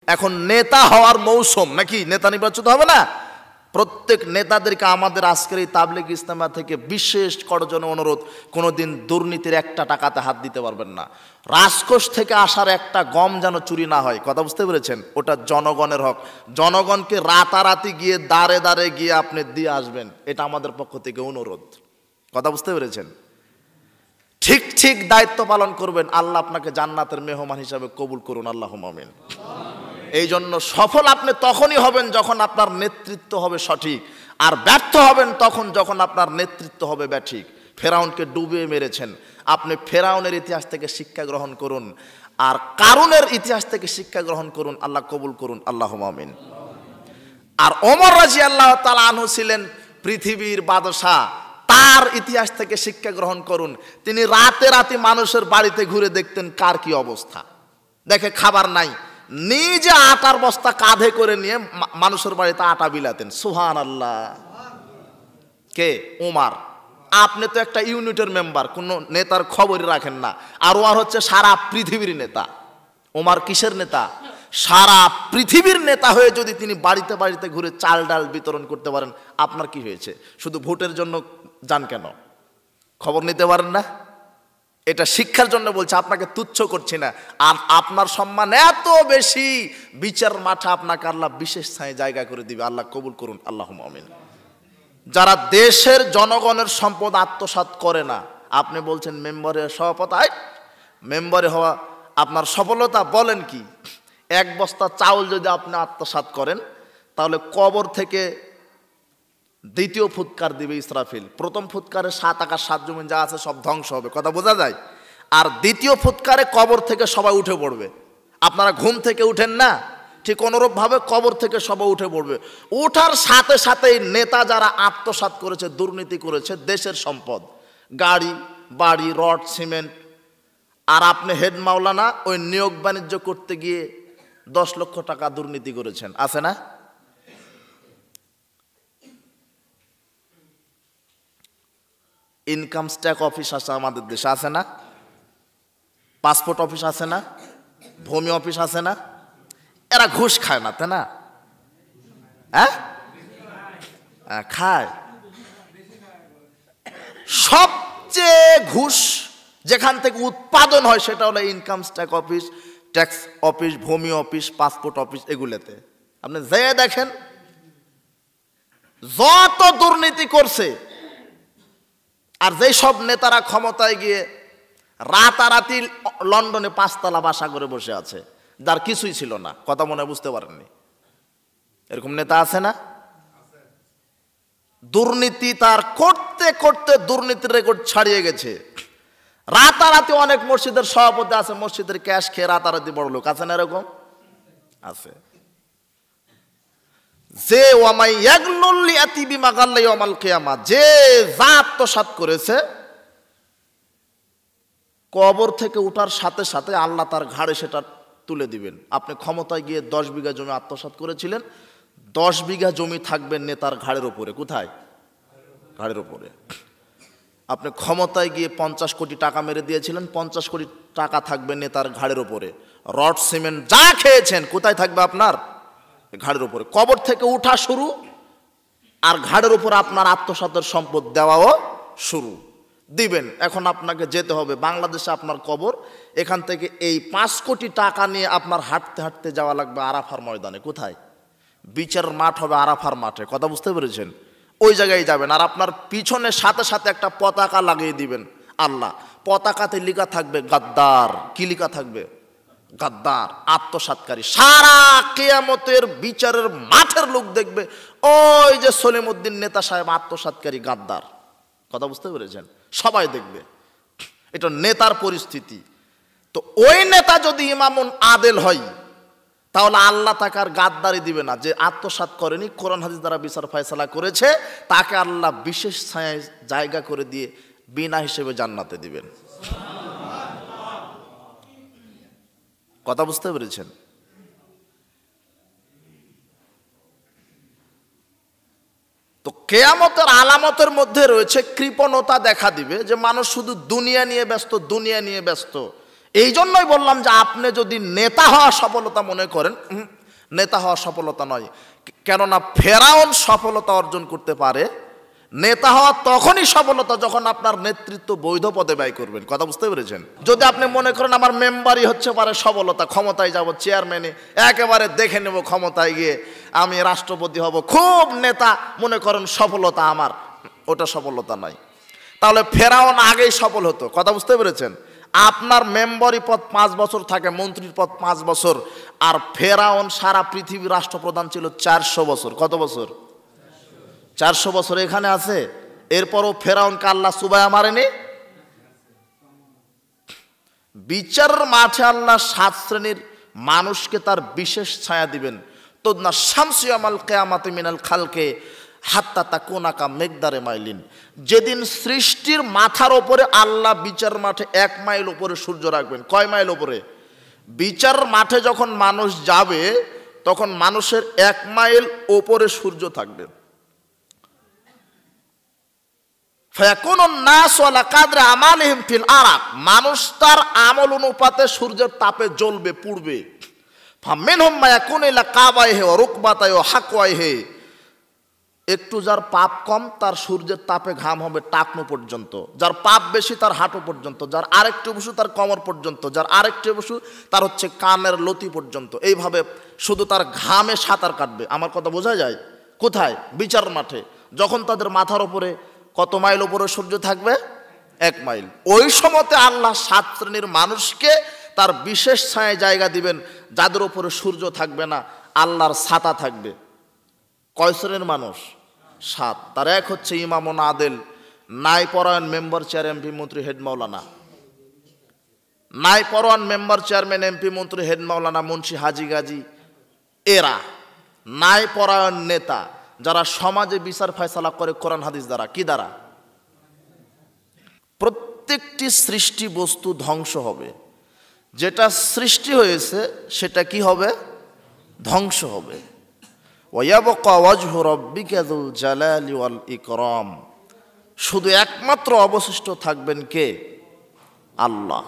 এখন নেতা হওয়ার মৌসুম নাকি, নেতা নির্বাচিত হবে না? প্রত্যেক নেতাদেরকে আমাদের আজকের এই তাবলিগ ইজতেমা থেকে বিশেষ করজনে অনুরোধ, কোনোদিন দুর্নীতির একটা টাকাতে হাত দিতে পারবেন না। রাজকোষ থেকে আসার একটা গম যেন চুরি না হয়, কথা বুঝতে পেরেছেন? ওটা জনগণের হক। জনগণকে রাতারাতি গিয়ে দাঁড়ে দাঁড়ে গিয়ে আপনি দিয়ে আসবেন, এটা আমাদের পক্ষ থেকে অনুরোধ, কথা বুঝতে পেরেছেন? ঠিক ঠিক দায়িত্ব পালন করবেন, আল্লাহ আপনাকে জান্নাতের মেহমান হিসাবে কবুল করুন, আল্লাহুম্মা আমিন। এই জন্য সফল আপনি তখনই হবেন যখন আপনার নেতৃত্ব হবে সঠিক, আর ব্যর্থ হবেন তখন যখন আপনার নেতৃত্ব হবে ব্যাঠিক। ফেরাউনকে ডুবিয়ে মেরেছেন, আপনি ফেরাউনের ইতিহাস থেকে শিক্ষা গ্রহণ করুন, আর কারুনের ইতিহাস থেকে শিক্ষা গ্রহণ করুন, আল্লাহ কবুল করুন, আল্লাহুম্মা আমিন। আর ওমর রাদিয়াল্লাহু তাআলা আনহু ছিলেন পৃথিবীর বাদশা, তার ইতিহাস থেকে শিক্ষা গ্রহণ করুন। তিনি রাতে রাতে মানুষের বাড়িতে ঘুরে দেখতেন কার কি অবস্থা, দেখে খাবার নাই, নিজে আটার বস্তা কাঁধে করে নিয়ে মানুষের বাড়িতে আটা বিলাতেন। সুবহানাল্লাহ। কে? ওমর। আপনি তো একটা ইউনিটের মেম্বার, কোন নেতার খবরই রাখেন না, আর ওমর হচ্ছে সারা পৃথিবীর নেতা। ওমর কিসের নেতা? সারা পৃথিবীর নেতা হয়ে যদি তিনি বাড়িতে বাড়িতে ঘুরে চাল ডাল বিতরণ করতে পারেন, আপনার কি হয়েছে? শুধু ভোটের জন্য যান কেন? খবর নিতে পারেন না? এটা শিক্ষার জন্য বলছে, আপনাকে তুচ্ছ করছি না। আর আপনার সম্মান এত বেশি, বিচার মাঠে আপনাকে আল্লাহ বিশেষ জায়গা করে দিবে, আল্লাহ কবুল করুন, আল্লাহুম্মা আমিন। যারা দেশের জনগণের সম্পদ আত্মসাৎ করে না, আপনি বলছেন মেম্বারের সভাপতি, মেম্বারে হওয়া আপনার সফলতা, বলেন কি? এক বস্তা চাউল যদি আপনি আত্মসাৎ করেন, তাহলে কবর থেকে দ্বিতীয় ফুৎকার দিবে ইসরাফিল। প্রথম ফুৎকারে 7 আকাশ 7 জমিন যা আছে সব ধ্বংস হবে, কথা বোঝা যায়? আর দ্বিতীয় ফুৎকারে কবর থেকে সবাই উঠে পড়বে। আপনারা ঘুম থেকে উঠেন না, ঠিক অনুরূপভাবে কবর থেকে সবাই উঠে পড়বে। উঠার সাথে সাথেই নেতা যারা আত্মসাৎ করেছে, দুর্নীতি করেছে দেশের সম্পদ, গাড়ি বাড়ি রড সিমেন্ট, আর আপনি হেড মাওলানা ওই নিয়োগ বাণিজ্য করতে গিয়ে 10 লক্ষ টাকা দুর্নীতি করেছেন, আছে না? ইনকাম ট্যাক্স অফিস আছে আমাদের দেশে, আছে না? পাসপোর্ট অফিস আছে না? ভূমি অফিস আছে না? এরা ঘুষ খায় না, তাই না? হ্যাঁ, খায়। সবচেয়ে ঘুষ যেখান থেকে উৎপাদন হয় সেটা হলো ইনকাম ট্যাক্স অফিস, ভূমি অফিস, পাসপোর্ট অফিস, এগুলোতে আপনি যেয়ে দেখেন যত দুর্নীতি করছে। আর যেই সব নেতারা ক্ষমতায় গিয়ে রাতারাতি লন্ডনে 5 তলা বাসা করে বসে আছে, যার কিছুই ছিল না, কথা মনে বুঝতে পারেননি, এরকম নেতা আছে না? দুর্নীতি তার করতে করতে দুর্নীতির রেকর্ড ছাড়িয়ে গেছে। রাতারাতি অনেক মসজিদের সভাপতি আছে, মসজিদের ক্যাশ খেয়ে রাতারাতি বড় লোক, আছে না? এরকম আছে। যে যে আত্মসাৎ করেছে, কবর থেকে উঠার সাথে সাথে আল্লাহ তার ঘাড়ে সেটা তুলে দিবেন। আপনি ক্ষমতায় গিয়ে 10 বিঘা জমি আত্মসাৎ করেছিলেন, 10 বিঘা জমি থাকবে নেতার ঘাড়ের ওপরে। কোথায়? ঘাড়ের ওপরে। আপনি ক্ষমতায় গিয়ে 50 কোটি টাকা মেরে দিয়েছিলেন, 50 কোটি টাকা থাকবে নেতার ঘাড়ের ওপরে। রড সিমেন্ট যা খেয়েছেন কোথায় থাকবে? আপনার ঘাড়ের উপরে। কবর থেকে উঠা শুরু, আর ঘাড়ের উপর আপনার আত্মসাতের সম্পদ দেওয়াও শুরু দিবেন। এখন আপনাকে যেতে হবে বাংলাদেশে, আপনার কবর, এখান থেকে এই 5 কোটি টাকা নিয়ে আপনার হাঁটতে হাঁটতে যাওয়া লাগবে আরাফার ময়দানে। কোথায়? বিচারের মাঠ হবে আরাফার মাঠে, কথা বুঝতে পেরেছেন? ওই জায়গায় যাবেন, আর আপনার পিছনে সাথে সাথে একটা পতাকা লাগিয়ে দিবেন আল্লাহ। পতাকাতে লেখা থাকবে গাদ্দার। কি লেখা থাকবে? গাদ্দার, আত্মসাৎকারী। সারা কিয়ামতের বিচারের মাঠের লোক দেখবে ওই যে সলিমউদ্দিন নেতা সাহেব আত্মসাৎকারী, গাদ্দার, কথা বুঝতে পেরেছেন? সবাই দেখবে। এটা নেতার পরিস্থিতি। তো ওই নেতা যদি ইমামুন আদেল হয়, তাহলে আল্লাহ তাকে আর গাদ্দারি দিবে না। যে আত্মসাৎ করেনি, কোরআন হাদিস দ্বারা বিচার ফয়সালা করেছে, তাকে আল্লাহ বিশেষ ছায়ায় জায়গা করে দিয়ে বিনা হিসেবে জান্নাতে দিবেন। কথা বুঝতে পেরেছেন? তো কিয়ামতের আলামতের মধ্যে রয়েছে কৃপণতা দেখা দিবে, যে মানুষ শুধু দুনিয়া নিয়ে ব্যস্ত, দুনিয়া নিয়ে ব্যস্ত। এই জন্যই বললাম যে আপনি যদি নেতা হওয়া সফলতা মনে করেন, নেতা হওয়া সফলতা নয়। কেননা ফেরাউন সফলতা অর্জন করতে পারে, নেতা হওয়া তখনই সফলতা যখন আপনার নেতৃত্ব বৈধ পদে ব্যয় করবেন। কথা বুঝতে পেরেছেন? যদি আপনি মনে করেন আমার মেম্বারই হচ্ছে পারে সফলতা, ক্ষমতায় যাব, চেয়ারম্যানে একেবারে দেখে নেব, ক্ষমতায় গিয়ে আমি রাষ্ট্রপতি হব, খুব নেতা মনে করেন সফলতা আমার, ওটা সফলতা নয়। তাহলে ফেরাউন আগেই সফল হতো। কথা বুঝতে পেরেছেন? আপনার মেম্বারি পদ 5 বছর থাকে, মন্ত্রীর পদ 5 বছর, আর ফেরাউন সারা পৃথিবীর রাষ্ট্রপ্রধান ছিল 400 বছর। কত বছর? 400 বছর এখানে আছে। এরপরও ফেরাউনকে আল্লাহ সুবায়া মারেনি। বিচারের মাঠে আল্লাহ 7 শ্রেণীর মানুষকে তার বিশেষ ছায়া দিবেন। তোদনা শামসিয়ামাল কিয়ামাতি মিনাল খালকে হাত্তা তাকুনাকা মেকদারে মাইলিন। যেদিন সৃষ্টির মাথার ওপরে আল্লাহ বিচার মাঠে 1 মাইল উপরে সূর্য রাখবেন। কয় মাইল উপরে? বিচার মাঠে যখন মানুষ যাবে তখন মানুষের 1 মাইল উপরে সূর্য থাকবে। ফায়াকুনুন নাসু আলা কাদরি আমালিহিম ফিল আরাক, মানুষ তার আমল অনুপাতে সূর্যের তাপে জ্বলবে, পুড়বে। ফামিনহুম মায়াকুনু ইলা কাবাইহি ওয়া রুকবাতাইহি ওয়া হাকওয়াইহি, একটু যার পাপ কম তার সূর্যের তাপে ঘাম হবে টাকনো পর্যন্ত, যার পাপ বেশি তার হাঁটু পর্যন্ত, যার আরেকটু বসু তার কোমর পর্যন্ত, যার আরেকটু বসু তার হচ্ছে কানের লতি পর্যন্ত। এইভাবে শুধু তার ঘামে সাঁতার কাটবে। আমার কথা বোঝা যায়? কোথায়? বিচার মাঠে। যখন তাদের মাথার উপরে কত মাইল উপরে সূর্য থাকবে? 1 মাইল। ওই সময়তে আল্লাহ 7 শ্রেণীর মানুষকে তার বিশেষ ছায়ায় জায়গা দিবেন, যাদের উপরে সূর্য থাকবে না, আল্লাহর ছাতা থাকবে। কয় শ্রেণীর মানুষ? 7। তার এক হচ্ছে ইমামুন আদেল, ন্যায়পরায়ণ মেম্বার, চেয়ার, এমপি, মন্ত্রী, হেড মাওলানা। ন্যায়পরায়ণ মেম্বার, চেয়ারম্যান, এমপি, মন্ত্রী, হেড মাওলানা, মুন্সি, হাজি, গাজী, এরা ন্যায়পরায়ণ নেতা, যারা সমাজে বিচার ফয়সালা করে কোরআন হাদিস দ্বারা। কি দ্বারা? প্রত্যেকটি সৃষ্টি বস্তু ধ্বংস হবে। যেটা সৃষ্টি হয়েছে সেটা কি হবে? ধ্বংস হবে। ওয়ায়াবকা ওয়াজহু রাব্বিকা যুল জালালি ওয়াল ইকরাম, শুধু একমাত্র অবশিষ্ট থাকবেন কে? আল্লাহ।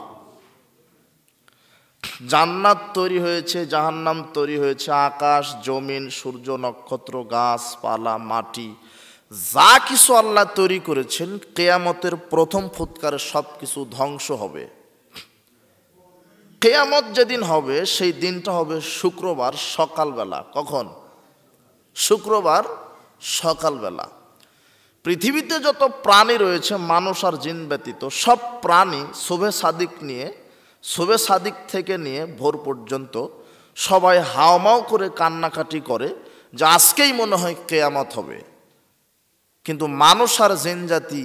জান্নাত তৈরি হয়েছে, জাহান্নাম তৈরি হয়েছে, আকাশ, জমিন, সূর্য, নক্ষত্র, গাছপালা, মাটি, যা কিছু আল্লাহ তৈরি করেছেন, কিয়ামতের প্রথম ফুৎকারে সব কিছু ধ্বংস হবে। কিয়ামত যেদিন হবে সেই দিনটা হবে শুক্রবার সকালবেলা। কখন? শুক্রবার সকালবেলা। পৃথিবীতে যত প্রাণী রয়েছে মানুষ আর জিন ব্যতীত, সব প্রাণী শুভে সাদিক নিয়ে, শুভে সাদিক থেকে নিয়ে ভোর পর্যন্ত সবাই হাওমাও করে কান্নাকাটি করে যে আজকেই মনে হয় কিয়ামত হবে। কিন্তু মানুষ আর জিন জাতি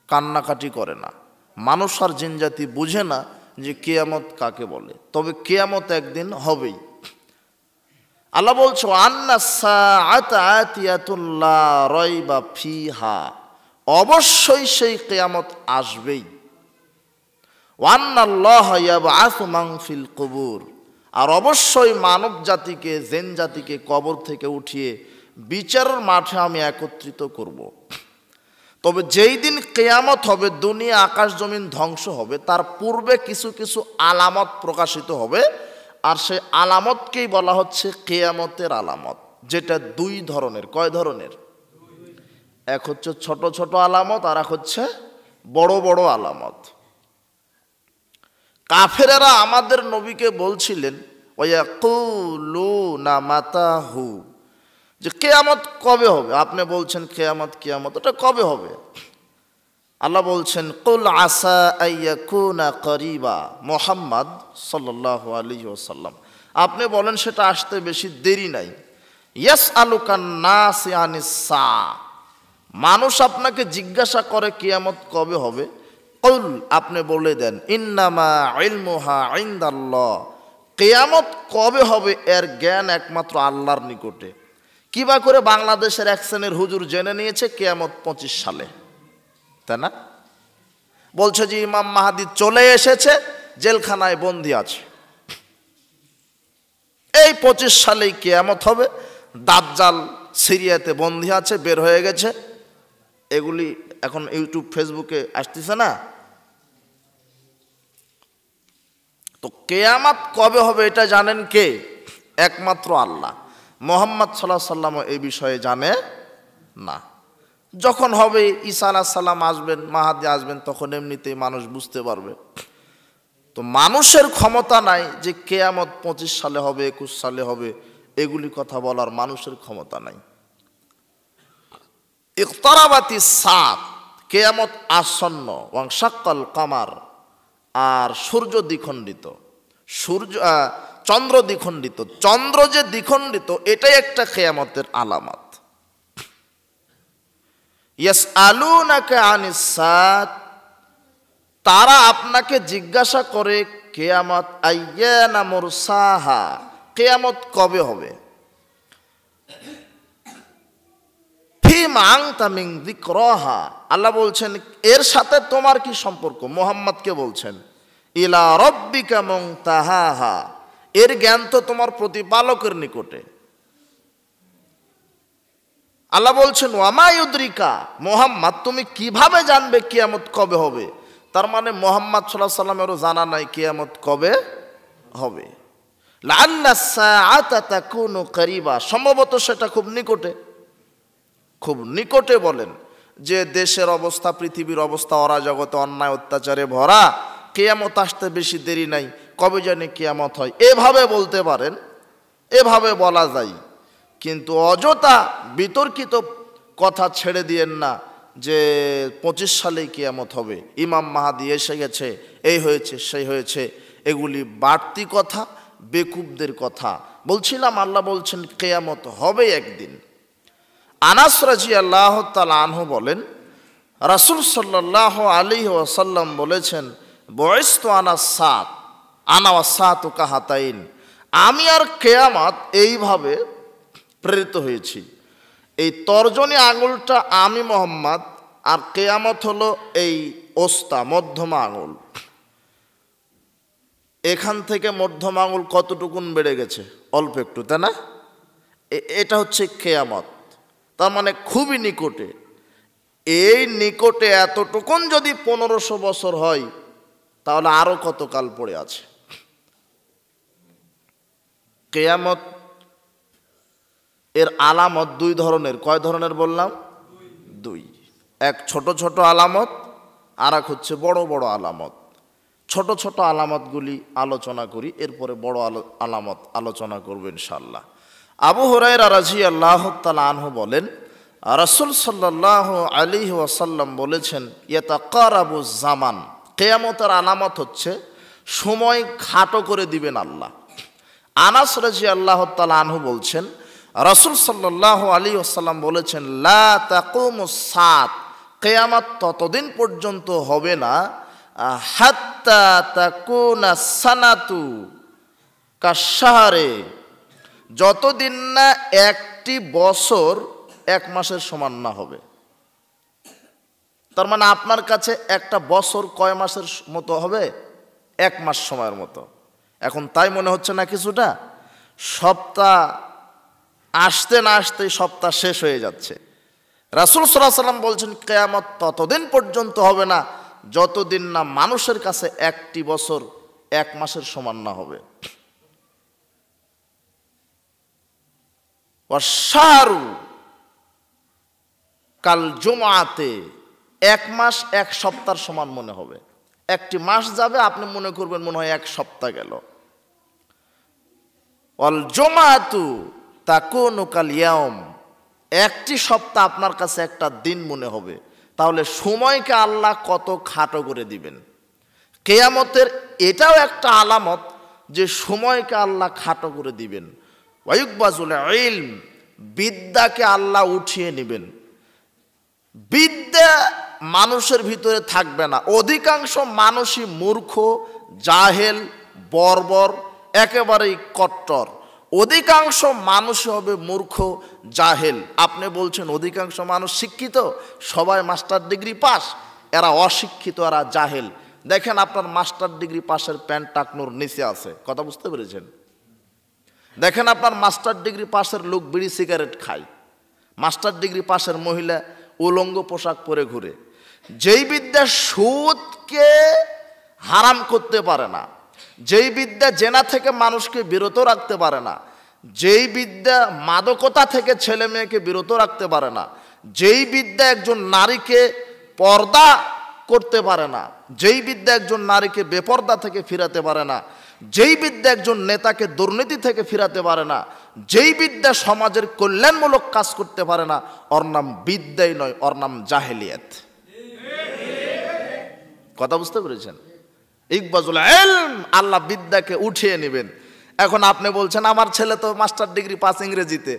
কান্নাকাটি করে না। মানুষ আর জিন জাতি বুঝে না যে কিয়ামত কাকে বলে। তবে কিয়ামত একদিন হবেই। আল্লাহ বলছে আন্না সাআতা আতিয়াতুন লা রাইবা ফিহা, অবশ্যই সেই কিয়ামত আসবেই। ওয়ান্নাল্লাহা ইয়াবআসু মান ফিল কুবুর, আর অবশ্যই মানব জাতিকে, জিন জাতিকে কবর থেকে উঠিয়ে বিচারের মাঠে আমি একত্রিত করব। তবে যেই দিন কিয়ামত হবে, দুনিয়া আকাশ জমিন ধ্বংস হবে, তার পূর্বে কিছু কিছু আলামত প্রকাশিত হবে। আর সেই আলামতকেই বলা হচ্ছে কিয়ামতের আলামত, যেটা 2 ধরনের। কয় ধরনের? এক হচ্ছে ছোট ছোট আলামত, আর এক হচ্ছে বড় বড় আলামত। কাফেরেরা আমাদের নবীকে বলছিলেন ওয়ায়াকুলুনা মাতাহু, যে কিয়ামত কবে হবে? আপনি বলছেন কিয়ামত কিয়ামত, ওটা কবে হবে? আল্লাহ বলছেন কুল আসা আইয়াকুনা করিবা, মুহাম্মদ সাল্লাল্লাহু আলাইহি ওয়াসাল্লাম আপনি বলেন সেটা আসতে বেশি দেরি নাই। ইয়াসআলুকান নাস আনিস সা, মানুষ আপনাকে জিজ্ঞাসা করে কিয়ামত কবে হবে। কুল, আপনি বলে দেন ইন্নামা ইলমুহা ইনদাল্লাহ, কিয়ামত কবে হবে এর জ্ঞান একমাত্র আল্লাহর নিকটে। কিবা করে বাংলাদেশের এক শ্রেণীর হুজুর জেনে নিয়েছে কিয়ামত 25 সালে, তাই না? বলছে যে ইমাম মাহদী চলে এসেছে, জেলখানায় বন্দী আছে, এই 25 সালেই কিয়ামত হবে। দাজ্জাল সিরিয়াতে বন্দী আছে, বের হয়ে গেছে। এগুলি এখন ইউটিউব ফেসবুকে আসতেছে না? তো কিয়ামত কবে হবে এটা জানেন কে? একমাত্র আল্লাহ। মুহাম্মদ সাল্লাল্লাহু আলাইহি ওয়াসাল্লাম এই বিষয়ে জানে না। যখন হবে, ঈসা আলাইহিস সালাম আসবেন, মাহাদি আসবেন, তখন এমনিতেই মানুষ বুঝতে পারবে। তো মানুষের ক্ষমতা নাই যে কিয়ামত 25 সালে হবে, 21 সালে হবে, এগুলি কথা বলার মানুষের ক্ষমতা নাই। ইকতারাবাতিস সাআত, কিয়ামত আসন্ন, ওয়ানশাক্কাল কামার, আর সূর্য দ্বিখণ্ডিত, চন্দ্র দ্বিখণ্ডিত। চন্দ্র যে দ্বিখণ্ডিত এটাই একটা কিয়ামতের আলামত। ইয়াসআলুনাকা আনিস সাআত, তারা আপনাকে জিজ্ঞাসা করে কিয়ামত আইয়ানা মুরসাহা, কিয়ামত কবে হবে। ফিমা আনতা মিন যিকরাহা, আল্লাহ বলছেন এর সাথে তোমার কি সম্পর্ক? মুহাম্মদকে বলছেন ইলা রাব্বিকা মুনতাহাহা, এর জ্ঞান তো তোমার প্রতিপালকের নিকটে। আল্লাহ বলছেন ওয়ামা ইউদরিকা, মুহাম্মদ তুমি কিভাবে জানবে কিয়ামত কবে হবে? তার মানে মুহাম্মদ সাল্লাল্লাহু আলাইহি ওয়াসাল্লামেরও জানা নাই কিয়ামত কবে হবে। লাআল্লাস সাআতা তাকুনু করিবা, সম্ভবত সেটা খুব নিকটে। খুব নিকটে বলেন যে দেশের অবস্থা, পৃথিবীর অবস্থা অরাজকতে অন্যায় অত্যাচারে ভরা, কিয়ামত আসতে বেশি দেরি নাই, কবে জানি কিয়ামত হয়, এভাবে বলতে পারেন, এভাবে বলা যায়। কিন্তু অযথা বিতর্কিত কথা ছেড়ে দিয়েন না যে 25 সালেই কিয়ামত হবে, ইমাম মাহাদি এসে গেছে, এই হয়েছে সেই হয়েছে, এগুলি বাড়তি কথা, বেকুবদের কথা। বলছিলাম আল্লাহ বলছেন কিয়ামত হবে একদিন। আনাস রাদিয়াল্লাহু তাআলা আনহু বলেন রাসূল সাল্লাল্লাহু আলাইহি ওয়াসাল্লাম বলেছেন বুইসতু আনা ওয়াসাতু কাহাতাইন, আমি আর কিয়ামত এইভাবে প্রেরিত হয়েছি। এই তর্জনী আঙুলটা আমি মুহাম্মদ, আর কিয়ামত হলো এই ওস্তা, মধ্যমা আঙুল। এখান থেকে মধ্যমা আঙুল কতটুকুন বেড়ে গেছে? অল্প একটু, তাই না? এটা হচ্ছে কিয়ামত, তার মানে খুবই নিকটে। এই নিকটে এতটুকুন যদি 1500 বছর হয়, তাহলে আরো কত কাল পড়ে আছে। কিয়ামত এর আলামত দুই ধরনের। কয় ধরনের বললাম? দুই। এক ছোট ছোট আলামত, আর এক হচ্ছে বড় বড় আলামত। ছোট ছোট আলামতগুলি আলোচনা করি, এরপরে বড় আলামত আলোচনা করব ইনশাআল্লাহ। আবু হুরায়রা রাদিয়াল্লাহু তাআলা আনহু বলেন রাসূল সাল্লাল্লাহু আলাইহি ওয়াসাল্লাম বলেছেন ইয়াতাকারাবু জামান, কিয়ামতের আলামত হচ্ছে সময় খাটো করে দিবেন আল্লাহ। আনাস রাদিয়াল্লাহু তাআলা আনহু বলছেন রাসূল সাল্লাল্লাহু আলাইহি ওয়াসাল্লাম বলেছেন লা তাকুমুস সাআত, কিয়ামত ততদিন পর্যন্ত হবে না হাত্তা তাকুনা সানাতু কাশহারে, যতদিন না একটি বছর 1 মাসের সমান না হবে। তার মানে আপনার কাছে একটা বছর কয় মাসের মতো হবে? 1 মাস সময়ের মতো। এখন তাই মনে হচ্ছে না কিছুটা? সপ্তাহ আসতে না আসতে সপ্তাহ শেষ হয়ে যাচ্ছে। রাসূল সাল্লাল্লাহু আলাইহি ওয়াসাল্লাম বলছেন কিয়ামত ততদিন পর্যন্ত হবে না যতদিন না মানুষের কাছে একটি বছর 1 মাসের সমান না হবে। ওয়াশাহরু কাল জুমআতে, 1 মাস 1 সপ্তাহের সমান মনে হবে। একটি মাস যাবে, আপনি মনে করবেন মনে হয় 1 সপ্তাহ গেল। ওয়াল জুমআতু তাকুনু কাল ইয়াউম, একটি সপ্তাহ আপনার কাছে একটা দিন মনে হবে। তাহলে সময়কে আল্লাহ কত খাটো করে দিবেন। কিয়ামতের এটাও একটা আলামত যে সময়কে আল্লাহ খাটো করে দিবেন। ওয়ায়ুকবাজুল ইলম, বিদ্যাকে আল্লাহ উঠিয়ে নেবেন। বিদ্যা মানুষের ভিতরে থাকবে না। অধিকাংশ মানুষই মূর্খ, জাহেল, বর্বর, একেবারেই কট্টর। অধিকাংশ মানুষ হবে মূর্খ, জাহেল। আপনি বলছেন অধিকাংশ মানুষ শিক্ষিত, সবাই মাস্টার ডিগ্রি পাস, এরা অশিক্ষিত, এরা জাহেল। দেখেন আপনার মাস্টার ডিগ্রি পাশের প্যান্ট টাকনুর নিচে আছে, কথা বুঝতে পেরেছেন? দেখেন আপনার মাস্টার ডিগ্রি পাশের লোক বিড়ি সিগারেট খায়, মাস্টার ডিগ্রি পাশের মহিলা উলঙ্গ পোশাক পরে ঘুরে। যেই বিদ্যা সুদকে হারাম করতে পারে না, যেই বিদ্যা জেনা থেকে মানুষকে বিরত রাখতে পারে না, যেই বিদ্যা মাদকতা থেকে ছেলে মেয়েকে বিরত রাখতে পারে না, যেই বিদ্যা একজন নারীকে পর্দা করতে পারে না, যেই বিদ্যা একজন নারীকে বেপর্দা থেকে ফিরাতে পারে না, যেই বিদ্যা একজন নেতাকে দুর্নীতি থেকে ফিরাতে পারে না, যেই বিদ্যা সমাজের কল্যাণমূলক কাজ করতে পারে না, ওর নাম বিদ্যাই নয়, ওর নাম জাহেলিয়াত। কথা বুঝতে পেরেছেন? ইকবাজুল ইলম, আল্লাহ বিদ্যাকে উঠিয়ে নেবেন। এখন আপনি বলছেন আমার ছেলে তো মাস্টার ডিগ্রি পাস ইংরেজিতে,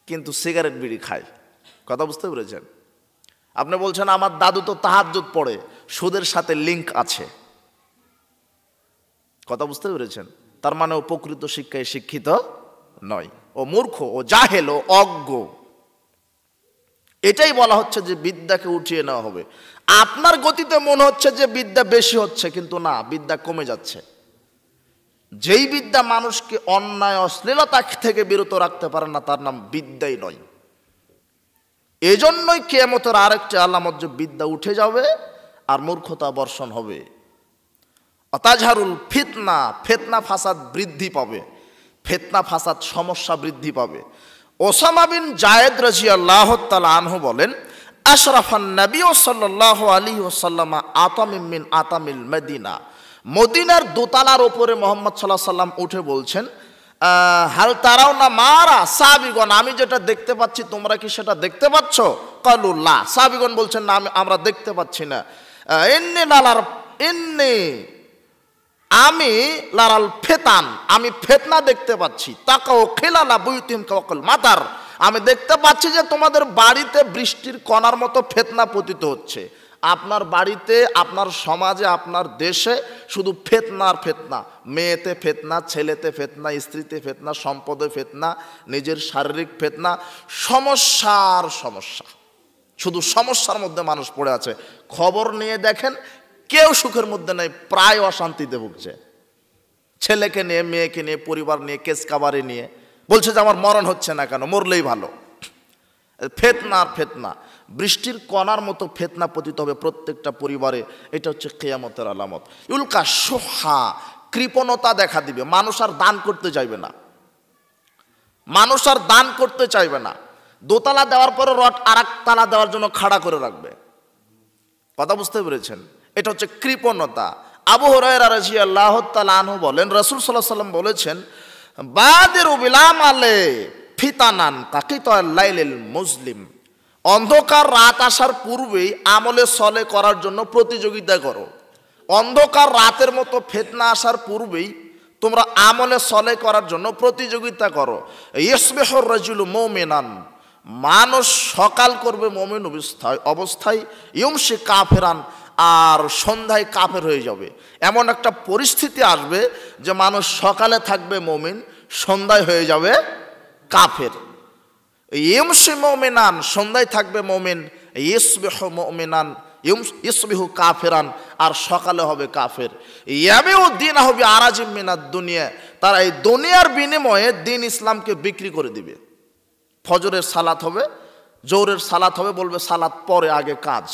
কিন্তু সিগারেট বিড়ি খায়। কথা বুঝতে পেরেছেন? আপনি বলছেন আমার দাদু তো তাহাজ্জুদ পড়ে, সুদের সাথে লিংক আছে। কথা বুঝতে পেরেছেন? তার মানে ও প্রকৃত শিক্ষায় শিক্ষিত নয়, ও মূর্খ, ও জাহেল, ও অজ্ঞ। এটাই বলা হচ্ছে যে বিদ্যাকে উঠিয়ে নেওয়া হবে। আপনার গতিতে মনে হচ্ছে যে বিদ্যা বেশি হচ্ছে, কিন্তু না, বিদ্যা কমে যাচ্ছে। যেই বিদ্যা মানুষকে অন্যায় অশ্লীলতা থেকে বিরত রাখতে পারে না, তার নাম বিদ্যাই নয়। এজন্যই কিয়ামতের আরেকটি আলামত যে বিদ্যা উঠে যাবে আর মূর্খতা বর্ষণ হবে। অতাজহারুল ফিতনা, ফিতনা ফাসাদ বৃদ্ধি পাবে, ফিতনা ফাসাদ সমস্যা বৃদ্ধি পাবে। ওসামা বিন জায়েদ রাদিয়াল্লাহু তাআলা আনহু বলেন, আশরাফান নবী সাল্লাল্লাহু আলাইহি ওয়াসাল্লাম আতামিম মিন আতামিল মদিনা, মদিনার দোতলার উপরে মুহাম্মদ সাল্লাল্লাহু আলাইহি ওয়াসাল্লাম উঠে বলছেন, হাল তারাও না মারা সাহাবীগণ, আমি যেটা দেখতে পাচ্ছি তোমরা কি সেটা দেখতে পাচ্ছ? ক্বালু লা, সাহাবীগণ বলছেন না, আমরা দেখতে পাচ্ছি না। আমি লারাল ফেতান, আমি ফেতনা দেখতে পাচ্ছি। তাকাও খিলালা বুয়ুতিহিম কাওয়াকাল মাতার, আমি দেখতে পাচ্ছি যে তোমাদের বাড়িতে বৃষ্টির কণার মতো ফেতনা পতিত হচ্ছে। আপনার বাড়িতে, আপনার সমাজে, আপনার দেশে শুধু ফেতনার ফেতনা, মেয়েতে ফেতনা, ছেলেতে ফেতনা, স্ত্রীতে ফেতনা, সম্পদে ফেতনা, নিজের শারীরিক ফেতনা, সমস্যার সমস্যা, শুধু সমস্যার মধ্যে মানুষ পড়ে আছে। খবর নিয়ে দেখেন, কেউ সুখের মধ্যে নেই, প্রায় অশান্তিতে ভুগছে। ছেলেকে নিয়ে, মেয়েকে নিয়ে, পরিবার নিয়ে, কেস কাবারি নিয়ে বলছে যে আমার মরণ হচ্ছে না কেন, মরলেই ভালো। ফেতনার ফেতনা, বৃষ্টির কণার মতো ফেতনা পতিত হবে প্রত্যেকটা পরিবারে। এটা হচ্ছে কিয়ামতের আলামত। উল্কা সুহা, কৃপণতা দেখা দিবে, মানুষ আর দান করতে চাইবে না, মানুষ আর দান করতে চাইবে না। দোতলা দেওয়ার পরে রড আর এক তালা দেওয়ার জন্য খাড়া করে রাখবে। কথা বুঝতে পেরেছেন? এটা হচ্ছে কৃপণতা। আবু হুরায়রা রাদিয়াল্লাহু তাআলা আনহু বলেন, রাসূল সাল্লাল্লাহু আলাইহি ওয়াসাল্লাম বলেছেন, বাদিরু বিলাম আলে ফিতানান কাকিতাল লাইলিল মুসলিম, অন্ধকার রাত আসার পূর্বেই আমলে সলে করার জন্য প্রতিযোগিতা করো। অন্ধকার রাতের মতো ফিতনা আসার পূর্বেই তোমরা আমলে সলে করার জন্য প্রতিযোগিতা করো। ইসবিহুর রাজুলু মুমিনান, মানুষ সকাল করবে মুমিন অবস্থায়, ইউমসি কাফেরান, আর সন্ধ্যায় কাফের হয়ে যাবে। এমন একটা পরিস্থিতি আসবে যে মানুষ সকালে থাকবে মুমিন, সন্ধ্যায় হয়ে যাবে কাফের। ইউমসি মুমিনান, সন্ধ্যায় থাকবে মুমিন, ইসবিহু মুমিনান, ইসবিহু কাফেরান, আর সকালে হবে কাফের। ইয়াবিউ দীনাহু বিআরাজিম মিনাদ দুনিয়া, তারা এই দুনিয়ার বিনিময়ে দিন ইসলামকে বিক্রি করে দিবে। ফজরের সালাত হবে, জোহরের সালাত হবে, বলবে সালাত পরে, আগে কাজ।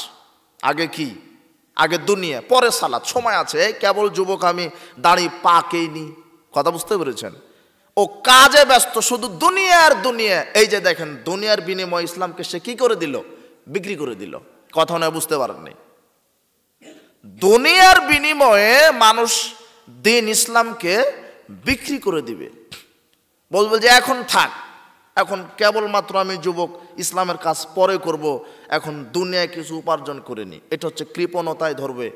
আগে কি? আগে দুনিয়া, পরে সালাত, সময় আছে। এই কেবল যুবক আমি দাঁড়ি পাকেইনি। কথা বুঝতে পেরেছেন? ও কাজে ব্যস্ত, শুধু দুনিয়ার দুনিয়া। এই যে দেখেন, দুনিয়ার বিনিময়ে ইসলামকে সে কি করে দিল? বিক্রি করে দিল। কথা নয়, বুঝতে পারেননি? দুনিয়ার বিনিময়ে মানুষ দিন ইসলামকে বিক্রি করে দিবে। বলবে যে এখন থাক, এখন কেবলমাত্র আমি যুবক, ইসলামের কাজ পরে করব, এখন দুনিয়ায় কিছু উপার্জন করে নি। এটা হচ্ছে কৃপণতায় ধরবে।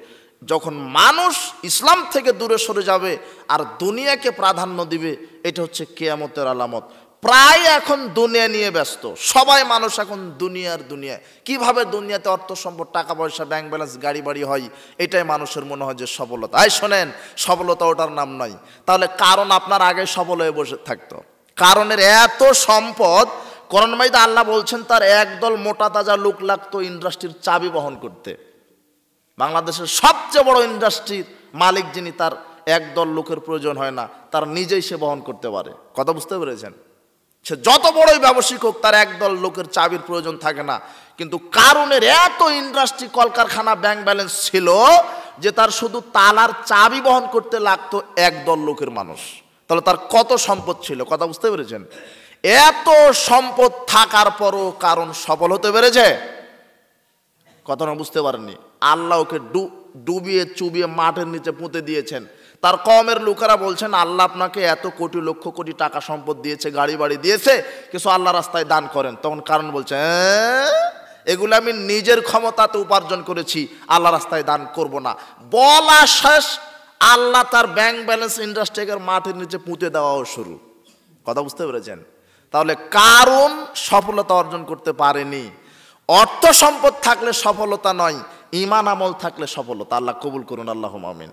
যখন মানুষ ইসলাম থেকে দূরে সরে যাবে আর দুনিয়াকে প্রাধান্য দিবে, এটা হচ্ছে কিয়ামতের আলামত। প্রায় এখন দুনিয়া নিয়ে ব্যস্ত সবাই, মানুষ এখন দুনিয়ার দুনিয়া। কিভাবে দুনিয়াতে অর্থ সম্পদ, টাকা পয়সা, ব্যাংক ব্যালেন্স, গাড়ি বাড়ি হয়, এটাই মানুষের মনে হয় যে সফলতা। আই শোনেন, সফলতা ওটার নাম নয়। তাহলে কারণ আপনার আগে সফল হয়ে বসে থাকতো। কারণের এত সম্পদ, কোরআন মাজিদে আল্লাহ বলছেন তার একদল মোটা তাজা লোক লাগতো ইন্ডাস্ট্রির চাবি বহন করতে। বাংলাদেশের সবচেয়ে বড় ইন্ডাস্ট্রির মালিক যিনি, তার একদল লোকের প্রয়োজন হয় না, তার নিজেই সে বহন করতে পারে। কথা বুঝতে পেরেছেন? সে যত বড়ই ব্যবসায়িক হোক, তার একদল লোকের চাবির প্রয়োজন থাকে না। কিন্তু কারণের এত ইন্ডাস্ট্রি, কলকারখানা, ব্যাংক ব্যালেন্স ছিল, যে তার শুধু তালার চাবি বহন করতে লাগতো একদল লোকের মানুষ। তাহলে তার কত সম্পদ ছিল, কথা বুঝতে পেরেছেন? এত সম্পদ থাকার পরও কারণ সফল হতে পেরেছে? কথা না বুঝতে পারেননি। আল্লাহ ওকে ডুবিয়ে চুবিয়ে মাঠের নিচে পুঁতে দিয়েছেন। তার কওমের লোকেরা বলছেন আল্লাহ আপনাকে এত কোটি লক্ষ কোটি টাকা সম্পদ দিয়েছে, গাড়ি বাড়ি দিয়েছে, কিছু আল্লাহ রাস্তায় দান করেন। তখন কারণ বলছে এগুলো আমি নিজের ক্ষমতাতে উপার্জন করেছি, আল্লাহ রাস্তায় দান করব না। বলা শেষ, আল্লাহ তার ব্যাংক ব্যালেন্স ইন্ডাস্ট্রিয়াল মাঠের নিচে পুঁতে দেওয়াও শুরু। কথা বুঝতে পেরেছেন? তাহলে কারণ সফলতা অর্জন করতে পারেনি। অর্থ সম্পদ থাকলে সফলতা নয়, ঈমান আমল থাকলে সফলতা। আল্লাহ কবুল করুন, আল্লাহুম্মা আমিন।